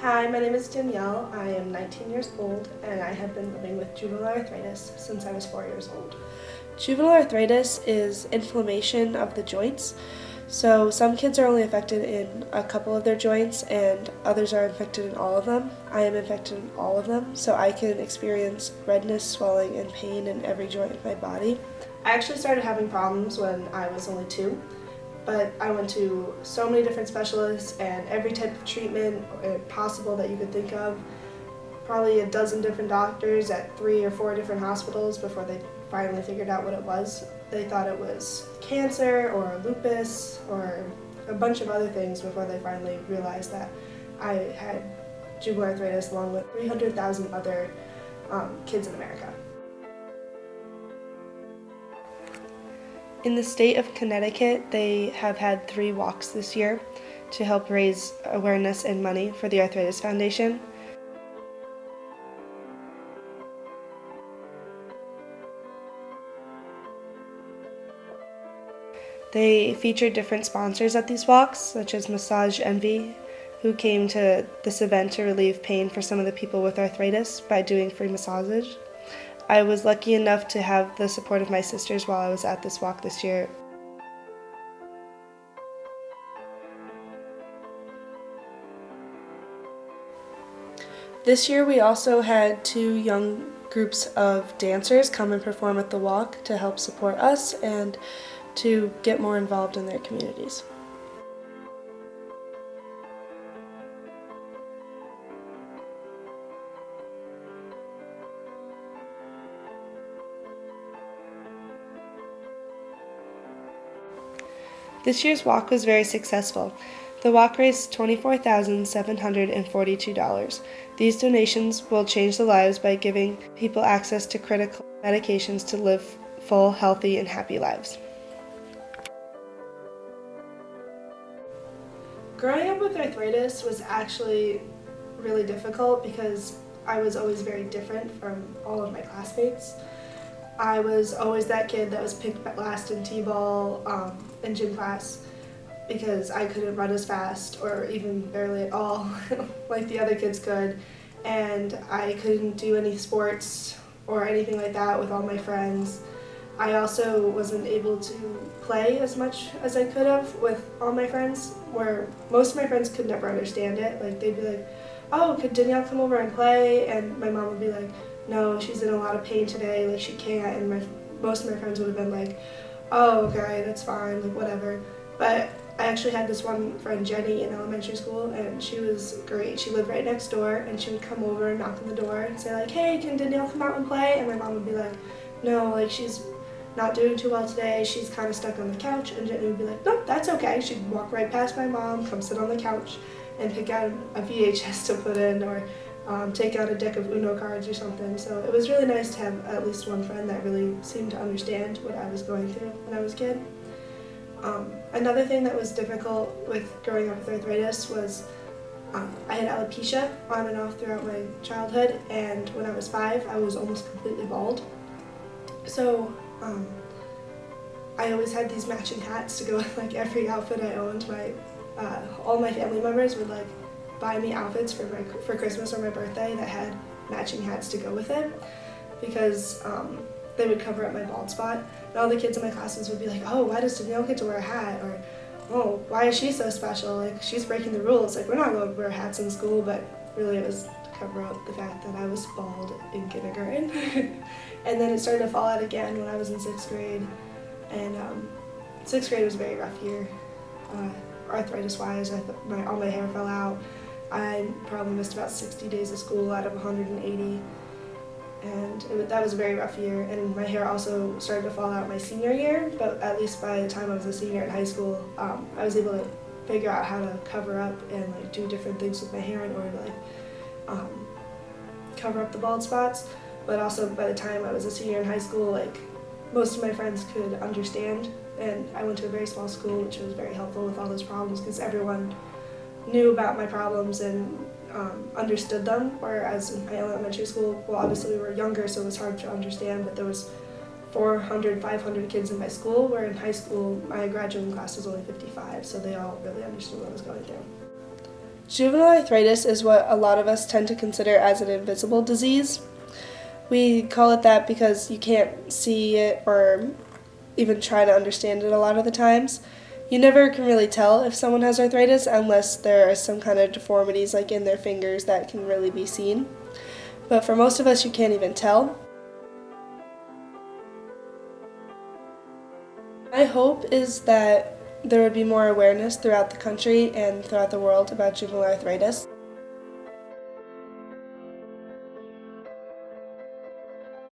Hi, my name is Danielle. I am 19 years old and I have been living with juvenile arthritis since I was 4 years old. Juvenile arthritis is inflammation of the joints. So some kids are only affected in a couple of their joints and others are infected in all of them. I am infected in all of them, so I can experience redness, swelling, and pain in every joint of my body. I actually started having problems when I was only 2. But I went to so many different specialists and every type of treatment possible that you could think of. Probably a dozen different doctors at 3 or 4 different hospitals before they finally figured out what it was. They thought it was cancer or lupus or a bunch of other things before they finally realized that I had juvenile arthritis along with 300,000 other kids in America. In the state of Connecticut, they have had 3 walks this year to help raise awareness and money for the Arthritis Foundation. They featured different sponsors at these walks, such as Massage Envy, who came to this event to relieve pain for some of the people with arthritis by doing free massage. I was lucky enough to have the support of my sisters while I was at this walk this year. This year we also had 2 young groups of dancers come and perform at the walk to help support us and to get more involved in their communities. This year's walk was very successful. The walk raised $24,742. These donations will change the lives by giving people access to critical medications to live full, healthy, and happy lives. Growing up with arthritis was actually really difficult because I was always very different from all of my classmates. I was always that kid that was picked last in t-ball in gym class because I couldn't run as fast or even barely at all like the other kids could, and I couldn't do any sports or anything like that with all my friends. I also wasn't able to play as much as I could have with all my friends, where most of my friends could never understand it. Like they'd be like, "Oh, could Danielle come over and play?" And my mom would be like, "No, she's in a lot of pain today, like she can't." And most of my friends would have been like, "Oh, okay, that's fine, like whatever." But I actually had this one friend, Jenny, in elementary school, and she was great. She lived right next door, and she would come over and knock on the door and say like, "Hey, can Danielle come out and play?" And my mom would be like, "No, like she's not doing too well today, she's kind of stuck on the couch." And Jenny would be like, "Nope, that's okay." She'd walk right past my mom, come sit on the couch, and pick out a VHS to put in, or take out a deck of Uno cards or something. So it was really nice to have at least one friend that really seemed to understand what I was going through when I was a kid. Another thing that was difficult with growing up with arthritis was I had alopecia on and off throughout my childhood, and when I was 5 I was almost completely bald. So I always had these matching hats to go with like every outfit I owned. All my family members would like buy me outfits for Christmas or my birthday that had matching hats to go with it, because they would cover up my bald spot. And all the kids in my classes would be like, "Oh, why does Danielle get to wear a hat?" Or, "Oh, why is she so special? Like, she's breaking the rules. Like, we're not going to wear hats in school." But really it was to cover up the fact that I was bald in kindergarten. And then it started to fall out again when I was in 6th grade. And 6th grade was a very rough year. Arthritis-wise, all my hair fell out. I probably missed about 60 days of school out of 180. And that was a very rough year, and my hair also started to fall out my senior year, but at least by the time I was a senior in high school, I was able to figure out how to cover up and like do different things with my hair in order to like cover up the bald spots. But also by the time I was a senior in high school, like most of my friends could understand, and I went to a very small school, which was very helpful with all those problems because everyone knew about my problems and understood them, whereas in my elementary school, well, obviously we were younger, so it was hard to understand, but there was 400, 500 kids in my school, where in high school my graduating class was only 55, so they all really understood what I was going through. Juvenile arthritis is what a lot of us tend to consider as an invisible disease. We call it that because you can't see it or even try to understand it a lot of the times. You never can really tell if someone has arthritis unless there are some kind of deformities like in their fingers that can really be seen. But for most of us, you can't even tell. My hope is that there would be more awareness throughout the country and throughout the world about juvenile arthritis.